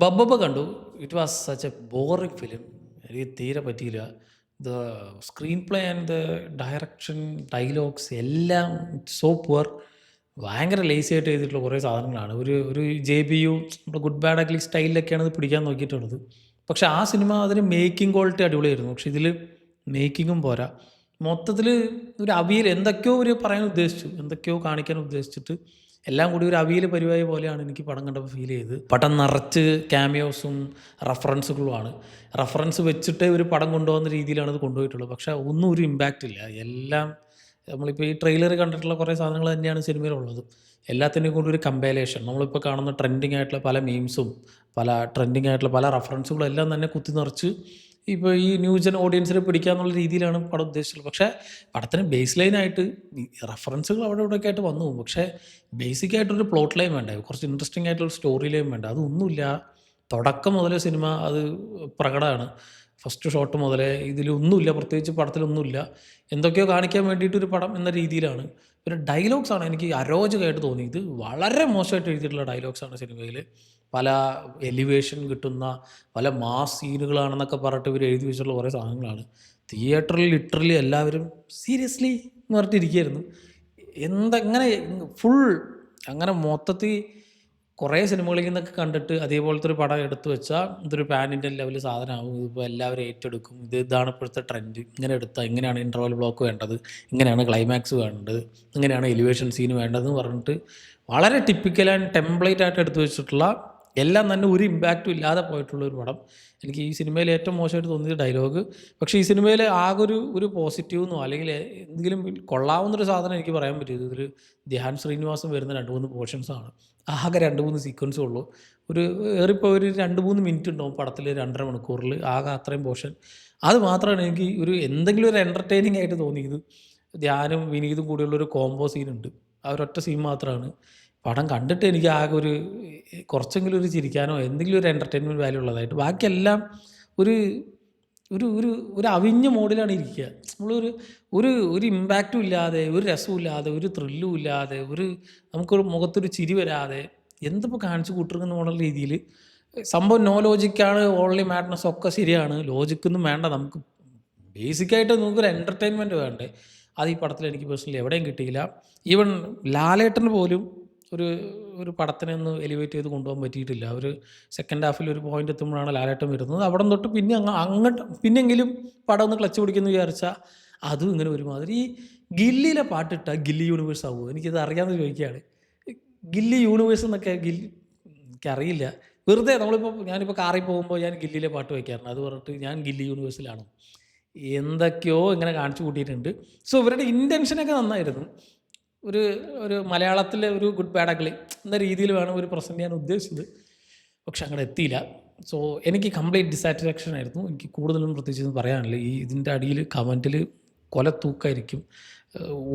ബബ്ബബ്ബ കണ്ടു. It was such A boring film. എനിക്ക് തീരെ പറ്റിയില്ല. The screen play and the direction, dialogues എല്ലാം സോ പുവർ. ഭയങ്കര ലേസി ആയിട്ട് എഴുതിയിട്ടുള്ള കുറേ സാധനങ്ങളാണ്. ഒരു ഒരു ജെബിയു നമ്മുടെ ഗുഡ് ബാഡ് അഗ്ലി സ്റ്റൈലിലൊക്കെയാണ് ഇത് പിടിക്കാൻ നോക്കിയിട്ടുള്ളത്. പക്ഷെ ആ സിനിമ അതിന് മേക്കിംഗ് ക്വാളിറ്റി അടിപൊളിയായിരുന്നു. പക്ഷെ ഇതിൽ മേക്കിങ്ങും പോരാ. മൊത്തത്തിൽ ഒരു അവിയൽ എന്തൊക്കെയോ ഒരു പറയാൻ ഉദ്ദേശിച്ചു. എന്തൊക്കെയോ കാണിക്കാൻ ഉദ്ദേശിച്ചിട്ട് എല്ലാം കൂടി ഒരു അവിയൽ പരിപാടി പോലെയാണ് എനിക്ക് പടം കണ്ടപ്പോൾ ഫീൽ ചെയ്തത്. പടം നിറച്ച് ക്യാമിയോസും റഫറൻസുകളുമാണ്. റഫറൻസ് വെച്ചിട്ട് ഒരു പടം കൊണ്ടുപോകുന്ന രീതിയിലാണ് ഇത് കൊണ്ടുപോയിട്ടുള്ളത്. പക്ഷേ ഒന്നും ഒരു ഇമ്പാക്റ്റ് ഇല്ല. എല്ലാം നമ്മളിപ്പോൾ ഈ ട്രെയിലർ കണ്ടിട്ടുള്ള കുറേ സാധനങ്ങൾ തന്നെയാണ് സിനിമയിലുള്ളത്. എല്ലാത്തിനെയും കൊണ്ട് ഒരു കമ്പാലേഷൻ നമ്മളിപ്പോൾ കാണുന്ന ട്രെൻഡിങ് ആയിട്ടുള്ള പല മീംസും പല ട്രെൻഡിങ് ആയിട്ടുള്ള പല റഫറൻസുകളും എല്ലാം തന്നെ കുത്തി നിറച്ച് ഇപ്പോൾ ഈ ന്യൂജൻ ഓഡിയൻസിനെ പിടിക്കാന്നുള്ള രീതിയിലാണ് പടം ഉദ്ദേശിച്ചത്. പക്ഷേ പടത്തിന് ബേസ് ലൈനായിട്ട് ഈ റഫറൻസുകൾ അവിടെ ഇവിടെയൊക്കെ ആയിട്ട് വന്നു പോകും. പക്ഷേ ബേസിക് ആയിട്ടൊരു പ്ലോട്ട് ലൈൻ വേണ്ടേ, കുറച്ച് ഇൻട്രസ്റ്റിംഗ് ആയിട്ടുള്ള സ്റ്റോറി ലൈൻ വേണ്ടേ, അതൊന്നുമില്ല. തുടക്കം മുതലേ സിനിമ അത് പ്രകടമാണ്. ഫസ്റ്റ് ഷോട്ട് മുതലേ ഇതിലൊന്നുമില്ല, പ്രത്യേകിച്ച് പടത്തിലൊന്നുമില്ല. എന്തൊക്കെയോ കാണിക്കാൻ വേണ്ടിയിട്ടൊരു പടം എന്ന രീതിയിലാണ്. പിന്നെ ഡയലോഗ്സാണ് എനിക്ക് അരോചകമായിട്ട് തോന്നിയത്. വളരെ മോശമായിട്ട് എഴുതിയിട്ടുള്ള ഡയലോഗ്സാണ് സിനിമയിൽ. പല എലിവേഷൻ കിട്ടുന്ന പല മാസ് സീനുകളാണെന്നൊക്കെ പറഞ്ഞിട്ട് ഇവർ എഴുതി വെച്ചിട്ടുള്ള കുറേ സാധനങ്ങളാണ്. തിയേറ്ററിൽ ലിറ്ററലി എല്ലാവരും സീരിയസ്ലി എന്ന് പറഞ്ഞിട്ടിരിക്കുകയായിരുന്നു. എങ്ങനെ ഫുൾ അങ്ങനെ മൊത്തത്തിൽ കുറേ സിനിമകളിൽ നിന്നൊക്കെ കണ്ടിട്ട് അതേപോലത്തെ ഒരു പടം എടുത്തു വെച്ചാൽ ഇതൊരു പാൻ ഇന്ത്യൻ ലെവൽ സാധനമാകും. ഇതിപ്പോൾ എല്ലാവരും ഏറ്റെടുക്കും. ഇതാണ് ഇപ്പോഴത്തെ ട്രെൻഡ്. ഇങ്ങനെ എടുത്താൽ ഇങ്ങനെയാണ് ഇൻ്റർവൽ ബ്ലോക്ക് വേണ്ടത്, ഇങ്ങനെയാണ് ക്ലൈമാക്സ് വേണ്ടത്, ഇങ്ങനെയാണ് എലിവേഷൻ സീൻ വേണ്ടതെന്ന് പറഞ്ഞിട്ട് വളരെ ടിപ്പിക്കൽ ആൻഡ് ടെംപ്ലേറ്റ് ആയിട്ട് എടുത്തു വെച്ചിട്ടുള്ള എല്ലാം തന്നെ ഒരു ഇമ്പാക്റ്റും ഇല്ലാതെ പോയിട്ടുള്ള ഒരു പടം. എനിക്ക് ഈ സിനിമയിൽ ഏറ്റവും മോശമായിട്ട് തോന്നിയത് ഡയലോഗ്. പക്ഷേ ഈ സിനിമയിൽ ആകെ ഒരു പോസിറ്റീവ് എന്നോ അല്ലെങ്കിൽ എന്തെങ്കിലും കൊള്ളാവുന്നൊരു സാധനം എനിക്ക് പറയാൻ പറ്റിയത് ഇതിൽ ധ്യാൻ ശ്രീനിവാസും വരുന്ന 2-3 പോർഷൻസാണ്. ആകെ 2-3 സീക്വൻസേ ഉള്ളൂ. ഒരു ഏറിപ്പോൾ ഒരു 2-3 മിനിറ്റ് ഉണ്ടാവും പടത്തിൽ 2.5 മണിക്കൂറിൽ ആകെ അത്രയും പോർഷൻ. അത് മാത്രമാണ് എനിക്ക് ഒരു എന്തെങ്കിലും ഒരു എൻ്റർടൈനിങ് ആയിട്ട് തോന്നിയത്. ധ്യാനും വിനീതും കൂടിയുള്ളൊരു കോംബോ സീനുണ്ട്. ആ ഒരൊറ്റ സീൻ മാത്രമാണ്. പടം കണ്ടിട്ട് എനിക്ക് ആകെ ഒരു കുറച്ചെങ്കിലും ഒരു ചിരിക്കാനോ എന്തെങ്കിലും ഒരു എൻ്റർടൈൻമെൻറ്റ് വാല്യൂ ഉള്ളതായിട്ട് ബാക്കിയെല്ലാം ഒരു ഒരു ഒരു ഒരു അവിഞ്ഞ മോഡിലാണ് ഇരിക്കുക. നമ്മളൊരു ഒരു ഒരു ഇമ്പാക്റ്റും ഇല്ലാതെ, ഒരു രസവും ഇല്ലാതെ, ഒരു ത്രില്ലും ഇല്ലാതെ, നമുക്കൊരു മുഖത്തൊരു ചിരി വരാതെ എന്തിപ്പോൾ കാണിച്ചു കൂട്ടുന്ന മോഡൽ രീതിയിൽ സംഭവം നോ ലോജിക്കാണ്, ഓൺലി മാഡ്നസ് ഒക്കെ ശരിയാണ്. ലോജിക്കൊന്നും വേണ്ട. നമുക്ക് ബേസിക്കായിട്ട് നമുക്കൊരു എൻ്റർടൈൻമെൻറ്റ് വേണ്ടേ. അത് ഈ പടത്തിൽ എനിക്ക് പേഴ്സണലി എവിടെയും കിട്ടിയില്ല. ഈവൻ ലാലേട്ടന് പോലും ഒരു ഒരു പടത്തിനെ ഒന്ന് എലിവേറ്റ് ചെയ്ത് കൊണ്ടുപോകാൻ പറ്റിയിട്ടില്ല. ഒരു സെക്കൻഡ് ഹാഫിൽ ഒരു പോയിന്റ് എത്തുമ്പോഴാണ് ലാലേട്ടൻ വരുന്നത്. അവിടം തൊട്ട് പിന്നെ അങ്ങോട്ട് പിന്നെങ്കിലും പടം ഒന്ന് ക്ലച്ച് പിടിക്കുമെന്ന് വിചാരിച്ചാൽ അതും ഇങ്ങനെ ഒരുമാതിരി. ഈ ഗില്ലിയിലെ പാട്ടിട്ടാൽ ഗില്ലി യൂണിവേഴ്സ് ആവുമോ? എനിക്കിത് അറിയാമെന്ന് ചോദിക്കുകയാണ്. ഗില്ലി യൂണിവേഴ്സ് എന്നൊക്കെ എനിക്കറിയില്ല. വെറുതെ ഞാനിപ്പോൾ കാറിൽ പോകുമ്പോൾ ഞാൻ ഗില്ലിയിലെ പാട്ട് വയ്ക്കാറുണ്ട്. അത് പറഞ്ഞിട്ട് ഞാൻ ഗില്ലി യൂണിവേഴ്സിലാണ്. എന്തൊക്കെയോ ഇങ്ങനെ കാണിച്ചു കൂട്ടിയിട്ടുണ്ട്. സോ ഇവരുടെ ഇൻറ്റൻഷനൊക്കെ നന്നായിരുന്നു. ഒരു ഒരു മലയാളത്തിലെ ഒരു ഗുഡ് ബാഡ് അഗ്ലി എന്ന രീതിയിൽ വേണം ഒരു പ്രസൻറ്റ് ചെയ്യാൻ ഉദ്ദേശിച്ചത്. പക്ഷെ അങ്ങോട്ട് എത്തിയില്ല. സോ എനിക്ക് കംപ്ലീറ്റ് ഡിസാറ്റിസ്ഫാക്ഷൻ ആയിരുന്നു. എനിക്ക് കൂടുതലൊന്നും പ്രത്യേകിച്ചൊന്നും പറയാനില്ല. ഇതിൻ്റെ അടിയിൽ കമൻറ്റിൽ കൊല തൂക്കായിരിക്കും.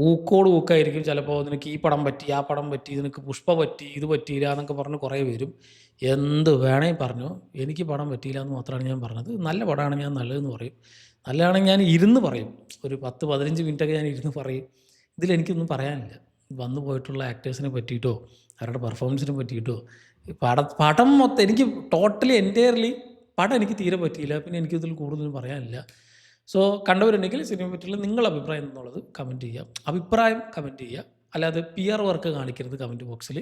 ഊക്കോട് ഊക്കായിരിക്കും. ചിലപ്പോൾ നിനക്ക് ഈ പടം പറ്റി, ആ പടം പറ്റി, നിനക്ക് പുഷ്പ പറ്റി, ഇത് പറ്റിയില്ല എന്നൊക്കെ പറഞ്ഞ് കുറേ വരും. എന്ത് വേണമെങ്കിൽ പറഞ്ഞോ, എനിക്ക് പടം പറ്റിയില്ല എന്ന് മാത്രമാണ് ഞാൻ പറഞ്ഞത്. നല്ല പടമാണ്, ഞാൻ നല്ലതെന്ന് പറയും. നല്ലതാണെങ്കിൽ ഞാൻ ഇരുന്ന് പറയും. ഒരു 10-15 മിനിറ്റൊക്കെ ഞാൻ ഇരുന്ന് പറയും. ഇതിലെനിക്കൊന്നും പറയാനില്ല. വന്നു പോയിട്ടുള്ള ആക്ടേഴ്സിനെ പറ്റിയിട്ടോ അവരുടെ പെർഫോമൻസിനെ പറ്റിയിട്ടോ പടം മൊത്തം എനിക്ക് ടോട്ടലി എൻറ്റയർലി പടം എനിക്ക് തീരെ പറ്റിയില്ല. പിന്നെ എനിക്കിതിൽ കൂടുതലൊന്നും പറയാനില്ല. സോ കണ്ടവരുണ്ടെങ്കിൽ സിനിമയെ പറ്റിയുള്ള നിങ്ങളുടെ അഭിപ്രായം എന്നുള്ളത് കമൻറ്റ് ചെയ്യുക. അഭിപ്രായം കമൻറ്റ് ചെയ്യുക. അല്ലാതെ PR വർക്ക് കാണിക്കരുത് കമൻറ്റ് ബോക്സിൽ.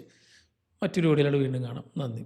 മറ്റൊരു വീഡിയോയിലൂടെ വീണ്ടും കാണാം. നന്ദി.